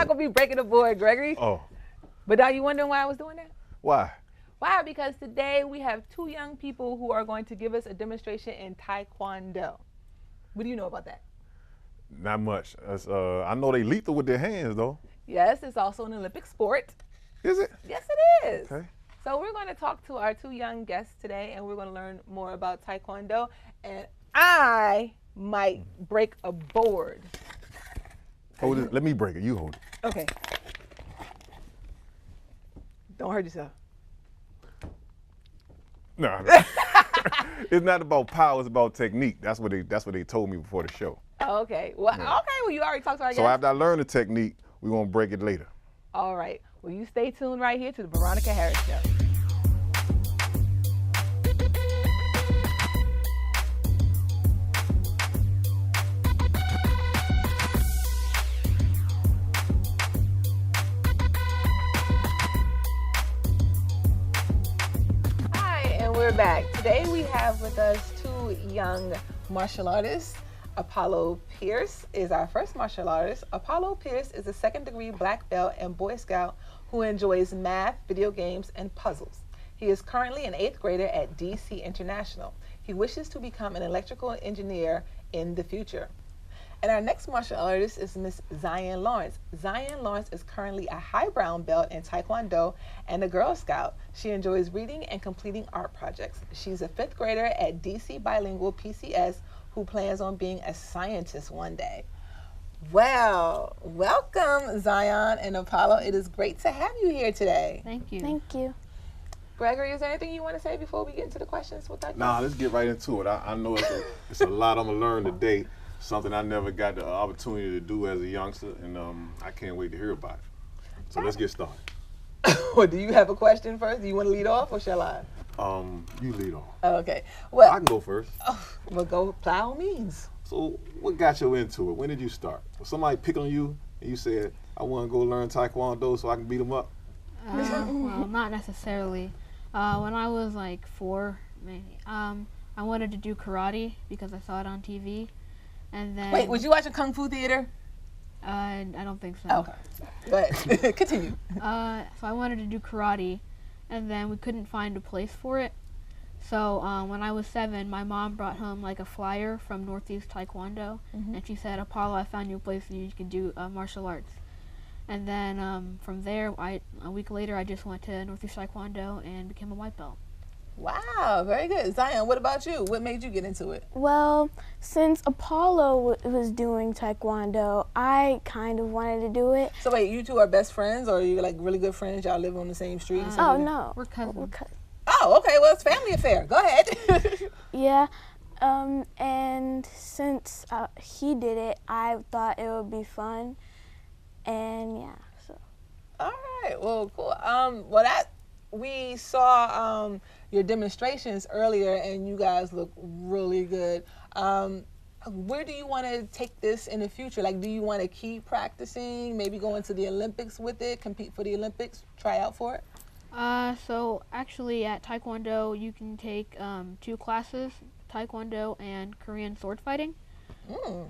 not going to be breaking the board, Gregory. Oh, But are you wondering why I was doing that? why? Why? Because today we have two young people who are going to give us a demonstration in Tae Kwon Do. What do you know about that? Not much. I know they lethal with their hands, though. Yes, it's also an Olympic sport. Is it? Yes, it is. Okay. So we're going to talk to our two young guests today, and we're going to learn more about Tae Kwon Do. And I might break a board. Hold it. Let me break it. You hold it. Okay. Don't hurt yourself. No. It's not about power. It's about technique. That's what they told me before the show. Oh, okay. Well, okay. Well, you already talked to our guests. So after I learn the technique, we're gonna break it later. All right. Well, you stay tuned right here to the Veronica Harris Show. Hi, and we're back. Today we have with us two young martial artists. Apollo Pierce is our first martial artist. Apollo Pierce is a second-degree black belt and Boy Scout who enjoys math, video games, and puzzles. He is currently an 8th grader at DC International. He wishes to become an electrical engineer in the future. And our next martial artist is Miss Zion Lawrence. Zion Lawrence is currently a high brown belt in Tae Kwon Do and a Girl Scout. She enjoys reading and completing art projects. She's a 5th grader at DC Bilingual PCS who plans on being a scientist one day. Well, welcome Zion and Apollo. It is great to have you here today. Thank you. Thank you. Gregory, is there anything you want to say before we get into the questions with that? Nah, let's get right into it. I know it's a lot I'm gonna learn today. Something I never got the opportunity to do as a youngster, and I can't wait to hear about it. So let's get started. Well, do you have a question first? Do you want to lead off or shall I? You lead off. Okay. Well, I can go first. Well, go by all means. So what got you into it? When did you start? Was somebody pick on you and you said, I want to go learn Tae Kwon Do so I can beat them up? Well, not necessarily. When I was like 4, maybe, I wanted to do karate because I saw it on TV. And then Wait, was you watching Kung Fu Theater? I don't think so. Okay. Go ahead. Continue. So I wanted to do karate, and then we couldn't find a place for it. So when I was 7, my mom brought home like a flyer from Northeast Taekwondo, and she said, Apollo, I found you a place that you can do martial arts. And then from there, a week later, I just went to Northeast Taekwondo and became a white belt. Wow, very good. Zion, what about you? What made you get into it? Well, since Apollo was doing Taekwondo, I kind of wanted to do it. So wait, you two are best friends, or are you like really good friends? Y'all live on the same street? or Oh, something? no. We're cousins. Oh, okay. Well, it's family affair. Go ahead. Yeah. And since he did it, I thought it would be fun. And yeah, so. All right. Well, cool. We saw your demonstrations earlier, and you guys look really good. Where do you want to take this in the future? Like, do you want to keep practicing? Maybe go into the Olympics with it, compete for the Olympics, try out for it? So actually at Taekwondo, you can take 2 classes, Taekwondo and Korean sword fighting.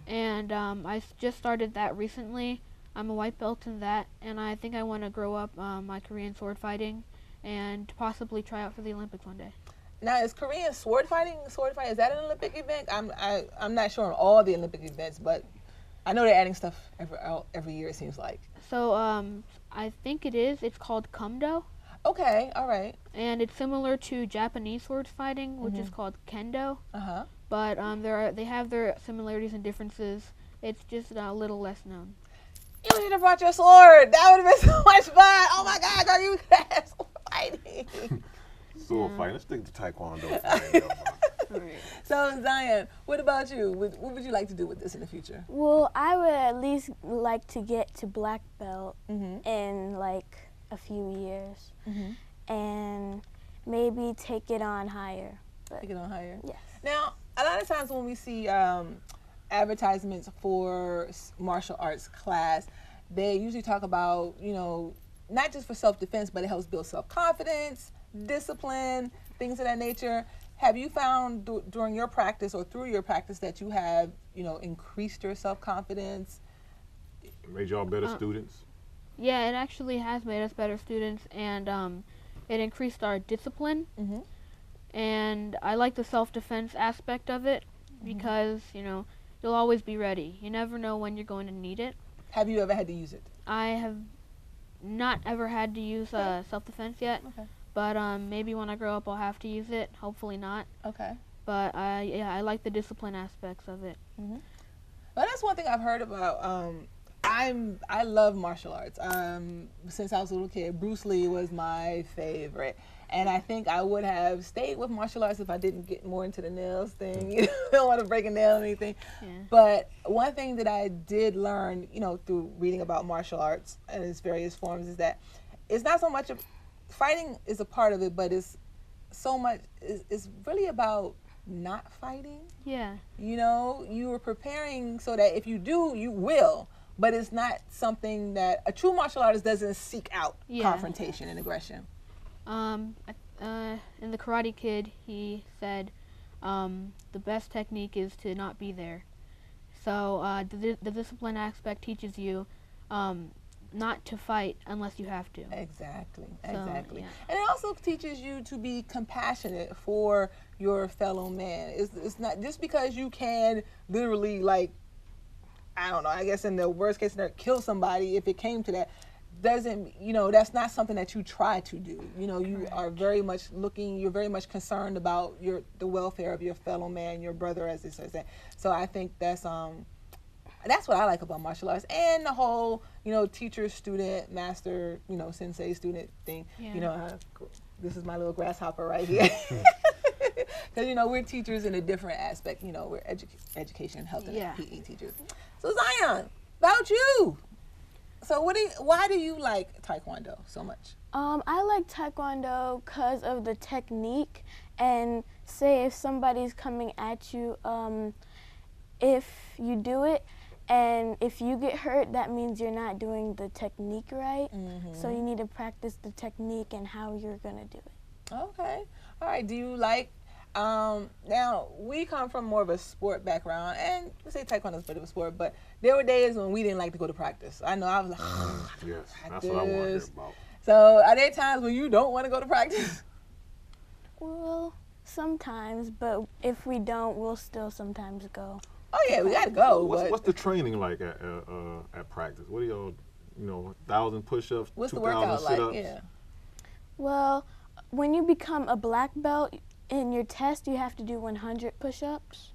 And I just started that recently. I'm a white belt in that, and I think I want to grow up my Korean sword fighting and possibly try out for the Olympics one day. Now, is Korean sword fighting, is that an Olympic event? I'm not sure on all the Olympic events, but I know they're adding stuff every year, it seems like. So I think it is. It's called Kumdo. Okay, all right. And it's similar to Japanese sword fighting, which is called Kendo. But they have their similarities and differences. It's just a little less known. You should have brought your sword. That would have been so much fun. Oh my God, girl, you guys fighting. Sword fighting. Let's stick to Taekwondo. So Zion, what about you? What would you like to do with this in the future? Well, I would at least like to get to black belt in like a few years. And maybe take it on higher. Take it on higher? Yes. Now, a lot of times when we see advertisements for martial arts class, they usually talk about, not just for self-defense, but it helps build self-confidence, discipline, things of that nature. Have you found during your practice or through your practice that you have, increased your self-confidence? Made y'all better students? Yeah, it actually has made us better students, and it increased our discipline. Mm-hmm. And I like the self-defense aspect of it because, you know, you'll always be ready. You never know when you're going to need it. Have you ever had to use it? I have not ever had to use self-defense yet, but maybe when I grow up I'll have to use it. Hopefully not. Okay. But yeah, I like the discipline aspects of it. Well, that's one thing I've heard about. I love martial arts. Since I was a little kid, Bruce Lee was my favorite. And I think I would have stayed with martial arts if I didn't get more into the nails thing. You know, I don't want to break a nail or anything. Yeah. But one thing that I did learn, you know, through reading about martial arts and its various forms is that it's not so much of fighting is a part of it, but it's so much, it's really about not fighting. Yeah. You know, you are preparing so that if you do, you will. But it's not something that a true martial artist doesn't seek out confrontation and aggression. In the Karate Kid, he said the best technique is to not be there. So the discipline aspect teaches you not to fight unless you have to. Exactly. So, Exactly. yeah. And it also teaches you to be compassionate for your fellow man. It's not just because you can literally, like, I don't know, I guess in the worst case scenario, kill somebody if it came to that. Doesn't, you know, that's not something that you try to do. You know, you are very much you're very much concerned about the welfare of your fellow man, your brother, as it says. So I think that's what I like about martial arts, and the whole, you know, teacher, student, master, you know, sensei, student thing. Yeah. You know, this is my little grasshopper right here. Because, you know, we're teachers in a different aspect. You know, we're education, health, and PE teachers. So Zion, about you. So why do you like Tae Kwon Do so much? I like Taekwondo because of the technique, and say if somebody's coming at you, if you do it, and if you get hurt, that means you're not doing the technique right. So you need to practice the technique and how you're gonna do it. Okay. All right. Do you like, now we come from more of a sport background, and we say Taekwondo is a bit of a sport, but there were days when we didn't like to go to practice. I know I was like, yes, that's what I want to hear about. So are there times when you don't want to go to practice? Well, sometimes, but if we don't, we'll still sometimes go. Oh yeah, we gotta go. What's the training like at practice? What are y'all, 1,000 push-ups, what's the 2,000 workout sit-ups? like? Yeah. Well, when you become a black belt, in your test you have to do 100 push-ups,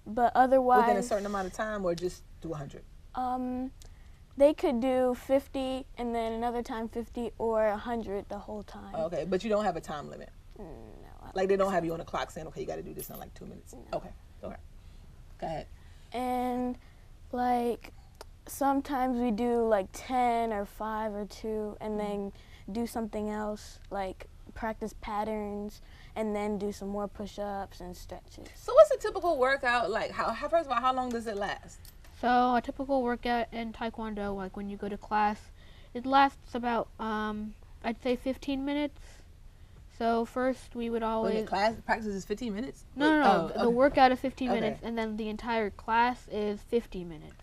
but otherwise Within a certain amount of time, or just do 100? They could do 50 and then another time 50 or 100 the whole time. Okay, but you don't have a time limit. No. Like they don't have you on the clock saying, okay, you got to do this in like 2 minutes. No. Okay. Go ahead. And like sometimes we do like 10 or 5 or 2 and then do something else, like practice patterns and then do some more push-ups and stretches. So what's a typical workout like? First of all, how long does it last? So a typical workout in Taekwondo, like when you go to class, it lasts about I'd say 15 minutes. So first we would always... When the class practice is 15 minutes? No. The workout is 15 Okay. minutes, and then the entire class is 50 minutes.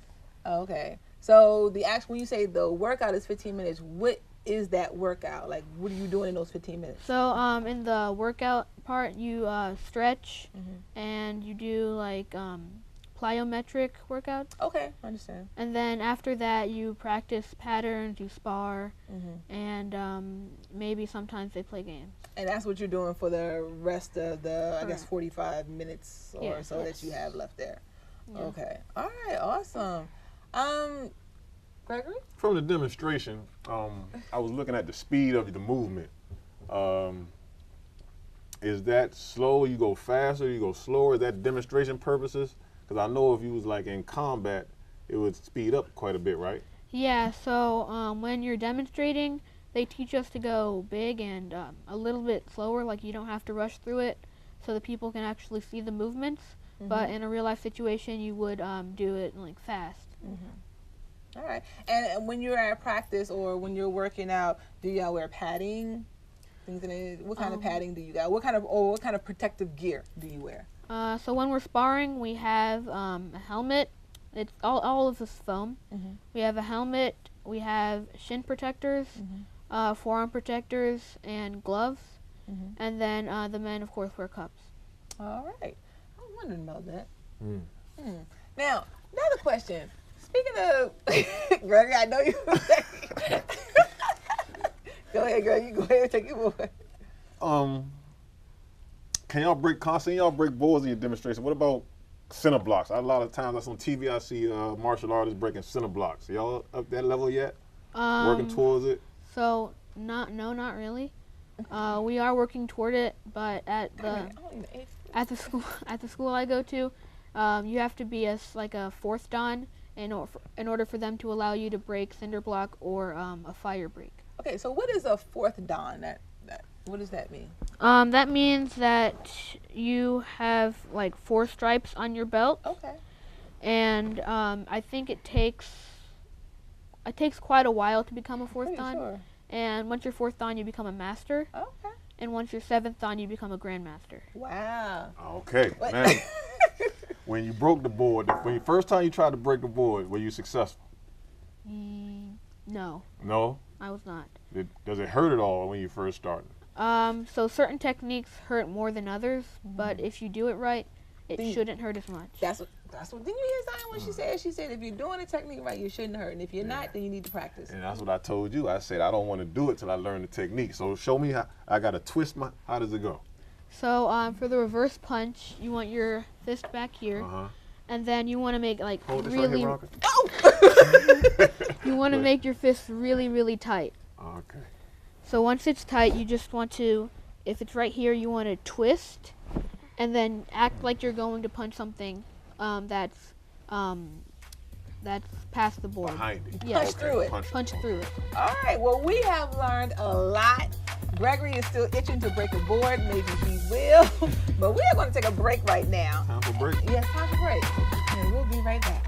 Okay. So when you say the workout is 15 minutes, what is that workout? Like, what are you doing in those 15 minutes? So in the workout part, you stretch, and you do like plyometric workouts. Okay, I understand. And then after that, you practice patterns, you spar, and maybe sometimes they play games. And that's what you're doing for the rest of the, I guess, 45 minutes or so that you have left there. Yeah. Okay. All right. Awesome. Gregory? From the demonstration, I was looking at the speed of the movement. Is that slow? You go faster? You go slower? Is that demonstration purposes? Because I know if you was like in combat, it would speed up quite a bit, right? Yeah. So when you're demonstrating, they teach us to go big and a little bit slower, like you don't have to rush through it, so that people can actually see the movements. But in a real life situation, you would do it like fast. All right. And when you're at practice or when you're working out, do y'all wear padding? What kind of padding do you got? What kind of protective gear do you wear? So when we're sparring, we have a helmet, it's all of this foam. Mhm. We have a helmet. We have shin protectors, forearm protectors, and gloves. And then the men, of course, wear cups. All right. I was wondering about that. Now, another question. Speaking of, Greg, I know you. Go ahead, Greg. You go ahead and take your board. Can y'all break boards in your demonstration? What about center blocks? A lot of times that's on TV. I see martial artists breaking center blocks. Y'all up that level yet? Working towards it? So not really. We are working toward it, but at the school I go to, you have to be a fourth dan in order for them to allow you to break cinder block or a fire break. Okay, so what is a fourth dan? What does that mean? That means that you have like 4 stripes on your belt. Okay. And I think it takes quite a while to become a fourth dan. Sure. And once you're fourth dan, you become a master. Okay. And once you're seventh dan, you become a grandmaster. Wow. Okay. Now, when you broke the board, first time you tried to break the board, were you successful? No. No? I was not. Does it hurt at all when you first started? So certain techniques hurt more than others, but if you do it right, it shouldn't hurt as much. That's what. Didn't you hear Zion when she said? She said if you're doing the technique right, you shouldn't hurt, and if you're not, then you need to practice. And that's what I told you. I said I don't want to do it till I learn the technique. So show me how I got to twist my. How does it go? So for the reverse punch, you want your fist back here, and then you want to make like Hold this really. right here, Veronica. You want to make your fist really, really tight. Okay. So once it's tight, you just want to, if it's right here, you want to twist, and then act like you're going to punch something that's past the board. Behind it. Yeah. Punch through it. Punch through it. All right. Well, we have learned a lot. Gregory is still itching to break a board. Maybe he will. But we are going to take a break right now. Time for a break. Yes, time for break. And we'll be right back.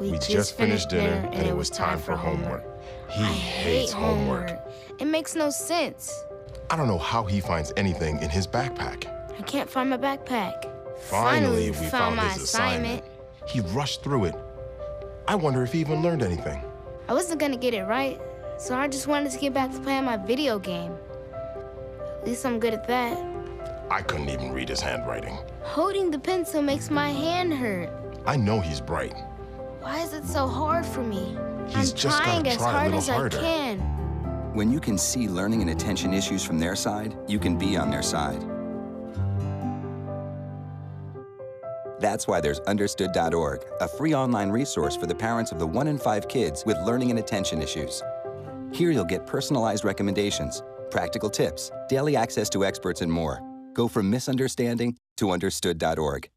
We just finished dinner and it was time for homework. He hates homework. It makes no sense. I don't know how he finds anything in his backpack. I can't find my backpack. Finally, we found my his assignment. He rushed through it. I wonder if he even learned anything. I wasn't gonna get it right, so I just wanted to get back to playing my video game. At least I'm good at that. I couldn't even read his handwriting. Holding the pencil makes my hand hurt. I know he's bright. Why is it so hard for me? He's I'm just trying gotta as try a hard little as harder. I can. When you can see learning and attention issues from their side, you can be on their side. That's why there's Understood.org, a free online resource for the parents of the 1 in 5 kids with learning and attention issues. Here you'll get personalized recommendations, practical tips, daily access to experts, and more. Go from misunderstanding to Understood.org.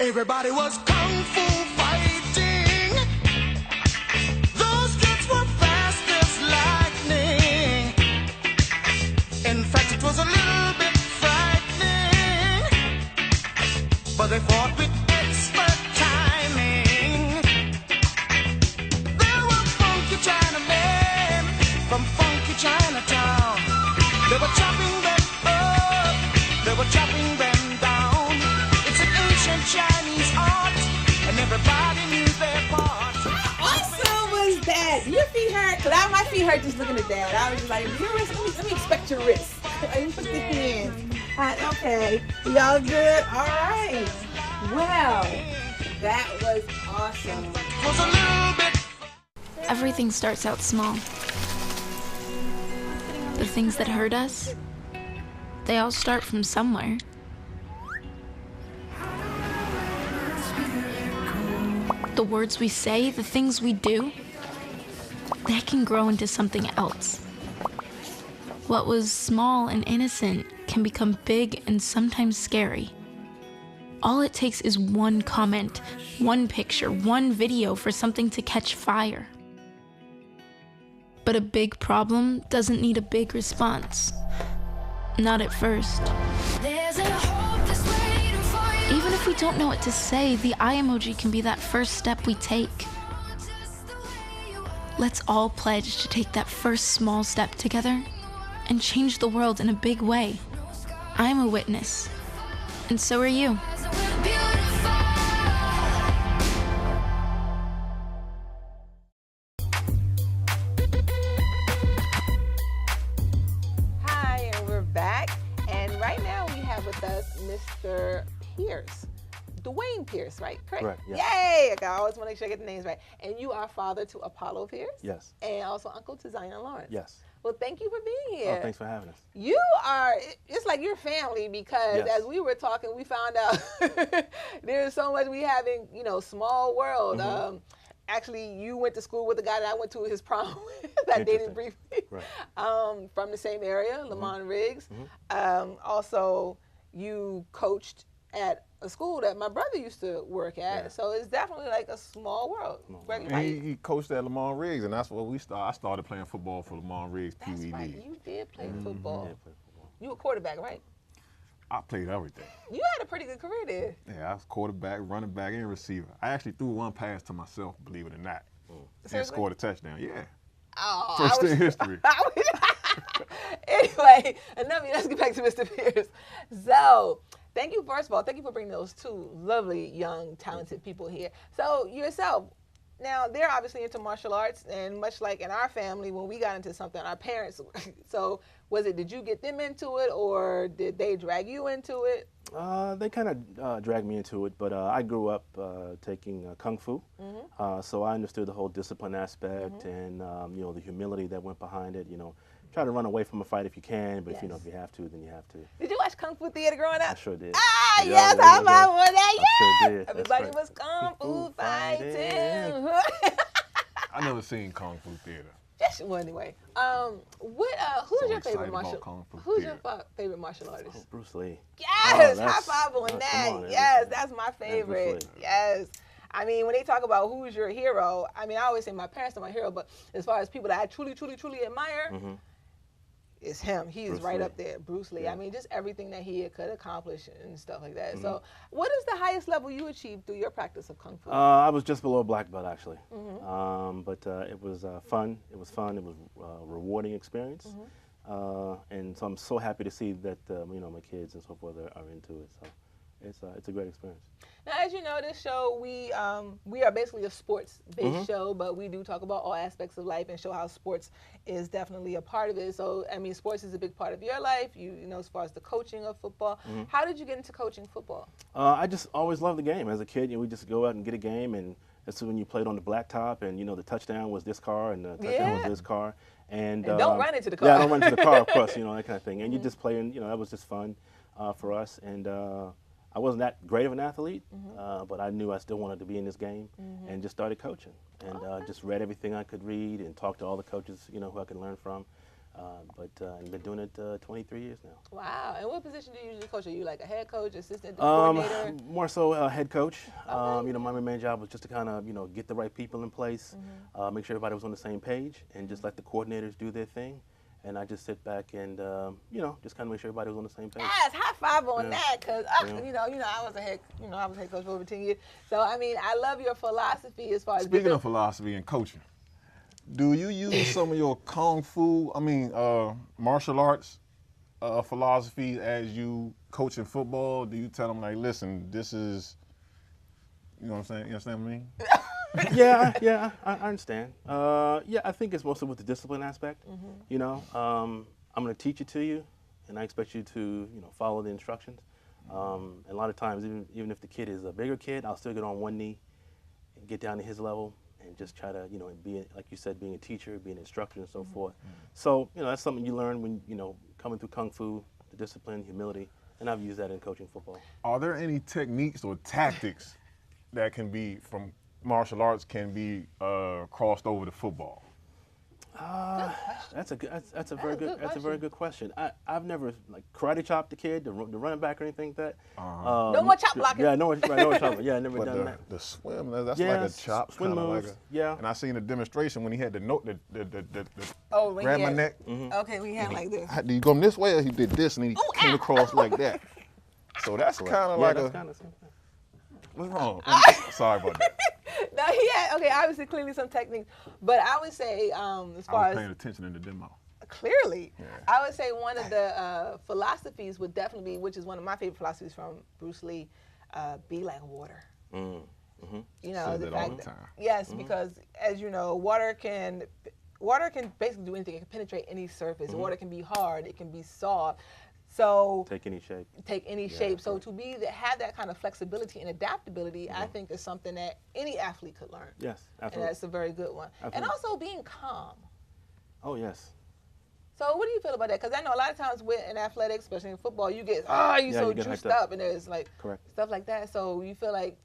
Everybody was kung fu fighting. Those kids were fast as lightning. In fact, it was a little bit frightening. But they fought with expert timing. There were funky Chinamen from funky Chinatown. They were chopping them up. They were chopping them down. It's an ancient Chinese art, and everybody knew their part. Awesome was that? Your feet hurt? Cause my feet hurt just looking at that. I was just like, your wrist, let me inspect your wrist. Let me put the hands. Okay, y'all good? All right. Well, that was awesome. Was a little bit. Everything starts out small. The things that hurt us, they all start from somewhere. The words we say, the things we do, they can grow into something else. What was small and innocent can become big and sometimes scary. All it takes is one comment, one picture, one video for something to catch fire. But a big problem doesn't need a big response. Not at first. Even if we don't know what to say, the eye emoji can be that first step we take. Let's all pledge to take that first small step together and change the world in a big way. I'm a witness, and so are you. Hi, and we're back. And right now we have with us Mr. Pierce. Dwayne Pierce, right? Correct, yes. Yay! I always want to make sure I get the names right. And you are father to Apollo Pierce? Yes. And also uncle to Zion Lawrence? Yes. Well, thank you for being here. Oh, thanks for having us. You are, it's like your family because Yes. as we were talking, we found out there's so much we have in, small world. Actually, you went to school with the guy that I went to his prom with, that I dated briefly, Right. from the same area, Lamont Riggs. Also, you coached at a school that my brother used to work at, Yeah. so it's definitely like a small world. Greg, And he coached at Lamont Riggs, and that's what we started. I started playing football for Lamont Riggs Pee That's Wee right, League. you did play football. Yeah, play football. You were quarterback, right? I played everything. You had a pretty good career there. Yeah, I was quarterback, running back, and receiver. I actually threw one pass to myself, believe it or not, and Seriously? scored a touchdown. Yeah, Oh, first in history. Anyway, let's get back to Mr. Pierce. So, thank you, first of all, thank you for bringing those two lovely, young, talented people here. So, yourself, now they're obviously into martial arts, and much like in our family, when we got into something, our parents, so did you get them into it, or did they drag you into it? They kind of dragged me into it, but I grew up taking Kung Fu, so I understood the whole discipline aspect and the humility that went behind it. Try to run away from a fight if you can, but if you have to, then you have to. Did you watch Kung Fu Theater growing up? I sure did. Ah, Yeah, yes, yeah, high yeah. five on that, I sure yes! did. That's Everybody right. was Kung Fu fighting. I never seen Kung Fu Theater. Just, well, anyway, who's So your excited favorite about martial? Kung Fu Who's your Theater. favorite martial artist? Bruce Lee. Yes, high that's- five on come that. on, Yes, everybody. that's my Bruce favorite. Lee. Yes. I mean, when they talk about who's your hero, I mean, I always say my parents are my hero, but as far as people that I truly, truly, truly admire, it's him. He's Bruce right Lee. up there, Bruce Lee. Yeah. I mean, just everything that he could accomplish and stuff like that. So, what is the highest level you achieved through your practice of Kung Fu? I was just below black belt actually, but it was fun. It was fun. It was a rewarding experience, and so I'm so happy to see that my kids and so forth are into it. So it's a great experience. Now, as you know, this show, we are basically a sports-based show, but we do talk about all aspects of life and show how sports is definitely a part of it. So, I mean, sports is a big part of your life, you know, as far as the coaching of football. How did you get into coaching football? I just always loved the game. As a kid, we just go out and get a game, and that's when you played on the blacktop, and the touchdown was this car, and the touchdown was this car. And don't run into the car. Yeah, don't run into the car, of course, that kind of thing. And you just play, and that was just fun for us. And I wasn't that great of an athlete, but I knew I still wanted to be in this game, and just started coaching. And just read everything I could read, and talked to all the coaches, who I could learn from. I've been doing it 23 years now. Wow. And what position do you usually coach? Are you like a head coach, assistant coordinator? More so head coach. My main job was just to kind of, get the right people in place, make sure everybody was on the same page, and just let the coordinators do their thing. And I just sit back and, just kind of make sure everybody was on the same page. Yes, high five on that, because I was a head coach for over 10 years. So I mean, I love your philosophy as far as Speaking of philosophy and coaching, do you use some of your Kung Fu, martial arts philosophy as you coaching football? Do you tell them like, listen, this is, you know what I'm saying? You understand what I mean? Yeah, I understand. I think it's mostly with the discipline aspect. I'm going to teach it to you, and I expect you to, follow the instructions. And a lot of times, even if the kid is a bigger kid, I'll still get on one knee and get down to his level and just try to, be, like you said, being a teacher, being an instructor, and so forth. So, that's something you learn when, coming through Kung Fu, the discipline, humility, and I've used that in coaching football. Are there any techniques or tactics that can be from martial arts can be crossed over to football? That's a very good question. I've never like karate chopped the kid, the running back or anything like that. No more chop blocking. Yeah, no more chop. Yeah, I never But done that. the swim, that's Yeah, like a chop, swim kind of like moves, a. yeah. And I seen a demonstration when he had the When grab he my had- neck. Okay, we had like this. Do you go this way or he did this and he came across like that? So that's kind of like that's kind of same thing. What's wrong? Sorry about that. No, he had obviously clearly some techniques, but I would say as far I was as paying attention in the demo. clearly, Yeah. I would say one of the philosophies would definitely be, which is one of my favorite philosophies from Bruce Lee, be like water. Mm-hmm. You know, Says the it all fact the that, time. yes, because as you know, water can basically do anything. It can penetrate any surface. Water can be hard. It can be soft. So Take any shape. shape. So to have that kind of flexibility and adaptability, I think is something that any athlete could learn. Yes, And absolutely. that's a very good one. And Absolutely. also being calm. Oh yes. So what do you feel about that? Because I know a lot of times in athletics, especially in football, you get Yeah, so you get juiced hyped up. up, and there's like Correct. stuff like that. So you feel like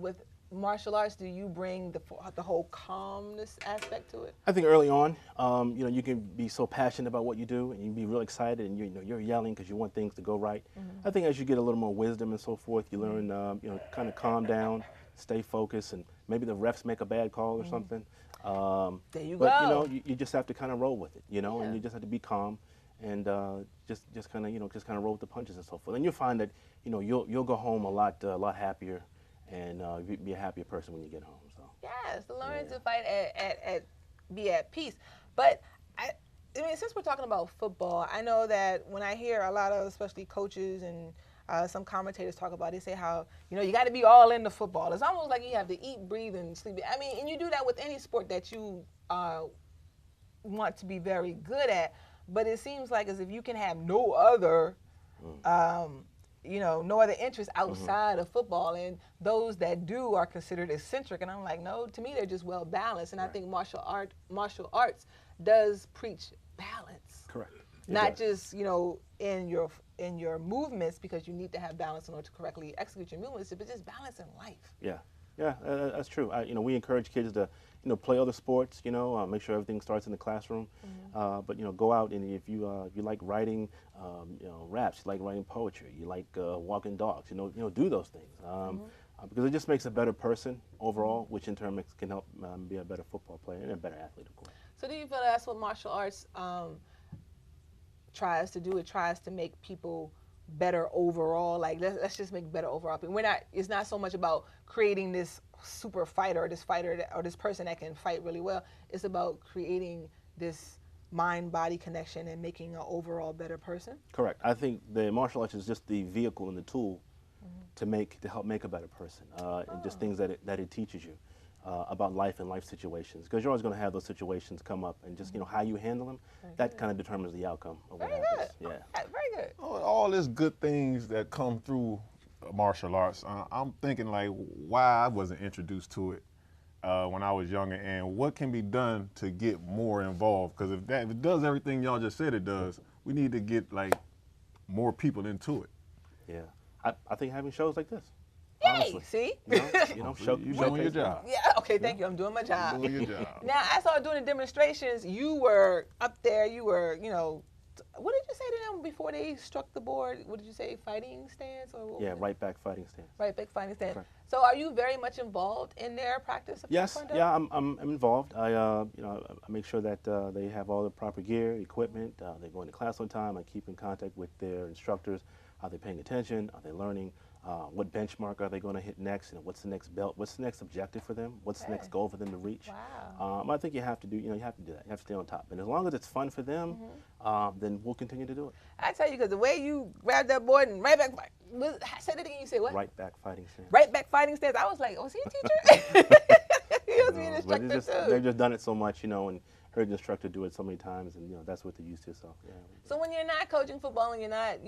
with martial arts, do you bring the whole calmness aspect to it? I think early on, you can be so passionate about what you do, and you can be real excited, and you're yelling because you want things to go right. I think as you get a little more wisdom and so forth, you learn, kind of calm down, stay focused, and maybe the refs make a bad call or something. There you but go. you just have to kind of roll with it, and Yeah. you just have to be calm, and just kind of roll with the punches and so forth. And you'll find that you'll go home a lot happier, and be a happier person when you get home. So. Yes, learn to fight be at peace. But I mean, since we're talking about football, I know that when I hear a lot of, especially coaches and some commentators talk about, they say how you got to be all into football. It's almost like you have to eat, breathe, and sleep. I mean, and you do that with any sport that you want to be very good at. But it seems like as if you can have no other. No other interest outside of football, and those that do are considered eccentric. And I'm like, no, to me they're just well balanced. And I think martial arts does preach balance. Correct. Not just in your movements, because you need to have balance in order to correctly execute your movements, but just balance in life. Yeah, that's true. We encourage kids to play other sports. Make sure everything starts in the classroom. But go out, and if you like writing, raps, you like writing poetry, you like walking dogs, do those things. Because it just makes a better person overall, which in turn can help be a better football player and a better athlete, of course. So do you feel that's what martial arts tries to do? It tries to make people better overall. Like let's just make better overall. It's not so much about creating this super fighter or this person that can fight really well. It's about creating this mind-body connection and making an overall better person. Correct. I think the martial arts is just the vehicle and the tool to help make a better person, and just things that it teaches you about life and life situations, because you're always going to have those situations come up, and just how you handle them, that kind of determines the outcome of what happens. Good. Yeah. Very good. All these good things that come through martial arts, I'm thinking like why I wasn't introduced to it when I was younger, and what can be done to get more involved. Because if it does everything y'all just said it does, we need to get like more people into it. Yeah. I think having shows like this. Yay! Honestly. See? You doing your job. Yeah, okay, thank you. I'm doing my job. Doing your job. Now, I saw doing the demonstrations, you were up there, what did you say to them before they struck the board? What did you say, fighting stance? Or Yeah, right back fighting stance. Right back fighting stance. Correct. So are you very much involved in their practice of Yes, Taekwondo? yeah, I'm involved. I make sure that they have all the proper gear, equipment. They go into class on time. I keep in contact with their instructors. Are they paying attention? Are they learning? What benchmark are they going to hit next? What's the next belt? What's the next objective for them? What's the next goal for them to reach? Wow. I think you have to do that. You have to stay on top. And as long as it's fun for them, then we'll continue to do it. I tell you, because the way you grabbed that board and right back, say that again, you say what? Right back fighting stance. Right back fighting stance. I was like, was he a teacher? He was being an But instructor too. they've just done it so much, and heard the instructor do it so many times, and that's what they're used to. So yeah. So when you're not coaching football and you're not,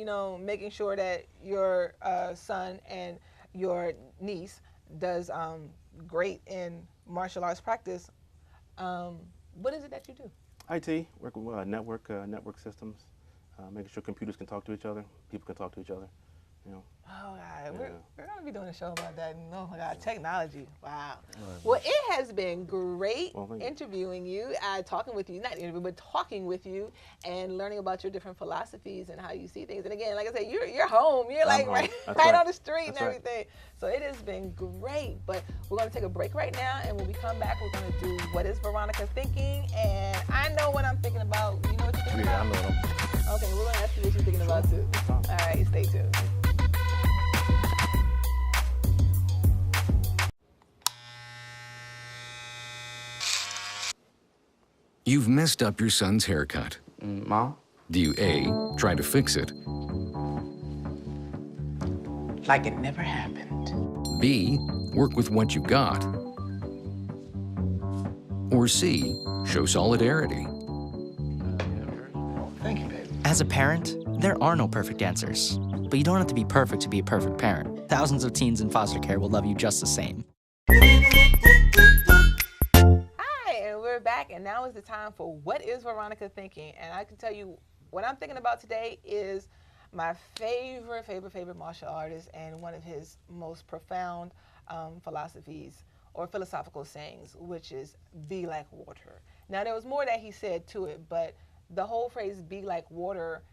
making sure that your son and your niece does great in martial arts practice, what is it that you do? IT, work with network systems, making sure computers can talk to each other, people can talk to each other, You know. Oh God, we're gonna be doing a show about that. Oh my God, technology. Wow. Well, it has been great interviewing you, talking with you, not interviewing, but talking with you, and learning about your different philosophies and how you see things. And again, like I said, you're home. You're like home. right on the street and That's right. everything. So it has been great. But we're gonna take a break right now, and when we come back, we're gonna do What Is Veronica Thinking? And I know what I'm thinking about. You know what you're thinking about? Yeah, I know what I'm thinking. Okay, we're gonna ask you what you're thinking about too. All right, stay tuned. You've messed up your son's haircut. Mom? Do you A, try to fix it? Like it never happened. B, work with what you got? Or C, show solidarity? Thank you, baby. As a parent, there are no perfect answers. But you don't have to be perfect to be a perfect parent. Thousands of teens in foster care will love you just the same. We're back, and now is the time for What Is Veronica Thinking? And I can tell you what I'm thinking about today is my favorite martial artist and one of his most profound philosophies or philosophical sayings, which is be like water. Now, there was more that he said to it, but the whole phrase be like water,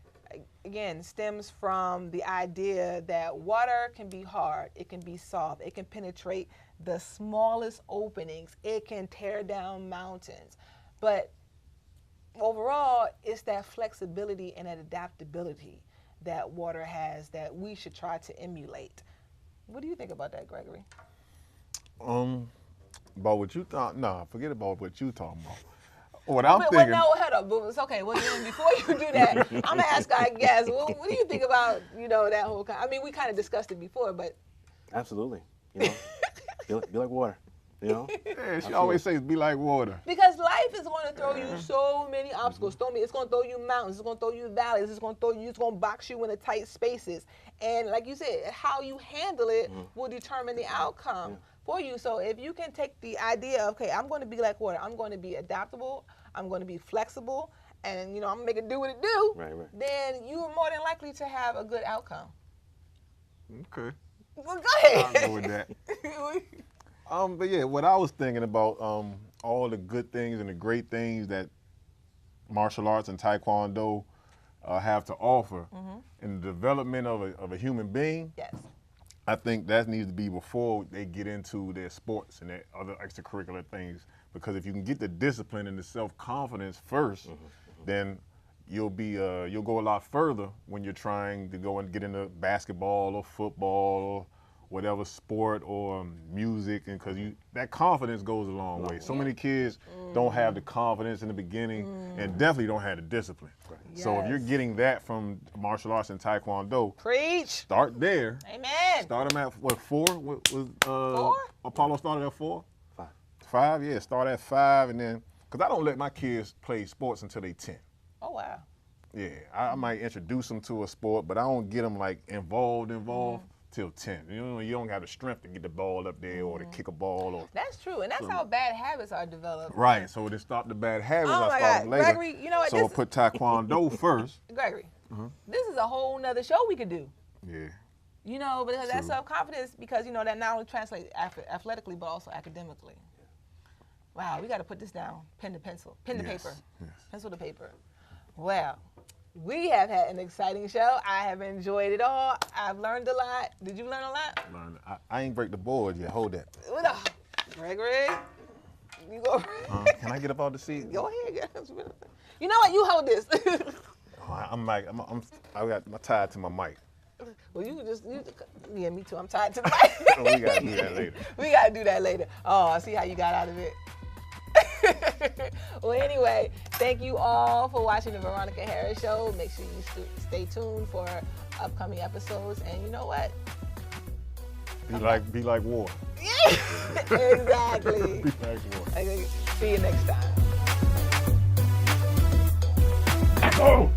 again, stems from the idea that water can be hard, it can be soft, it can penetrate the smallest openings, it can tear down mountains. But overall, it's that flexibility and that adaptability that water has that we should try to emulate. What do you think about that, Gregory? About what you thought? Nah, forget about what you talking about. What I'm thinking. No, hold up. But it's okay. Well, then before you do that, I'm gonna ask our guests. What do you think about that whole? I mean, we kind of discussed it before, but Absolutely. You know, be like water. You know. Yeah, she always says be like water. because life is going to throw you so many obstacles. It's going to throw you mountains. It's going to throw you valleys. It's going to box you into tight spaces. And like you said, how you handle it will determine the outcome for you. So if you can take the idea of, okay, I'm going to be like water. I'm going to be adaptable. I'm going to be flexible. And, I'm going to make it do what it do. Right. Then you're more than likely to have a good outcome. Okay. Well, go ahead. I'll go with that. But yeah, what I was thinking about, all the good things and the great things that martial arts and Tae Kwon Do have to offer in the development of a human being. Yes. I think that needs to be before they get into their sports and their other extracurricular things. Because if you can get the discipline and the self-confidence first, then you'll go a lot further when you're trying to go and get into basketball or football or whatever sport or music, and because that confidence goes a long way. So many kids don't have the confidence in the beginning and definitely don't have the discipline. Right. Yes. So if you're getting that from martial arts and Tae Kwon Do, Preach. start there. Amen. Start them at what, 4? Four? Apollo started at 4? 5. 5, yeah. Start at 5, and then because I don't let my kids play sports until they 10. Oh wow. Yeah, I might introduce them to a sport, but I don't get them like involved till 10. You don't have the strength to get the ball up there or to kick a ball. Or That's true, and that's how bad habits are developed. right, so to stop the bad habits, Oh I my start God, them later. Gregory, you know what? So I'll put Tae Kwon Do first. Gregory, this is a whole nother show we could do. Yeah. Because that self-confidence, because that not only translates athletically but also academically. Wow, we got to put this down. Pen to pencil, pen to paper, pencil to paper. Well, we have had an exciting show. I have enjoyed it all. I've learned a lot. Did you learn a lot? I ain't break the board yet. Hold that. Gregory, you go. Can I get up out the seat? Go ahead. You know what? You hold this. I got my tied to my mic. Well, yeah, me too. I'm tied to the mic. Oh, we gotta do that later. We gotta do that later. Oh, I see how you got out of it. Well, anyway, thank you all for watching the Veronica Harris Show. Make sure you stay tuned for upcoming episodes. And you know what? Be like water. Exactly. Be like water. Okay, see you next time. Oh!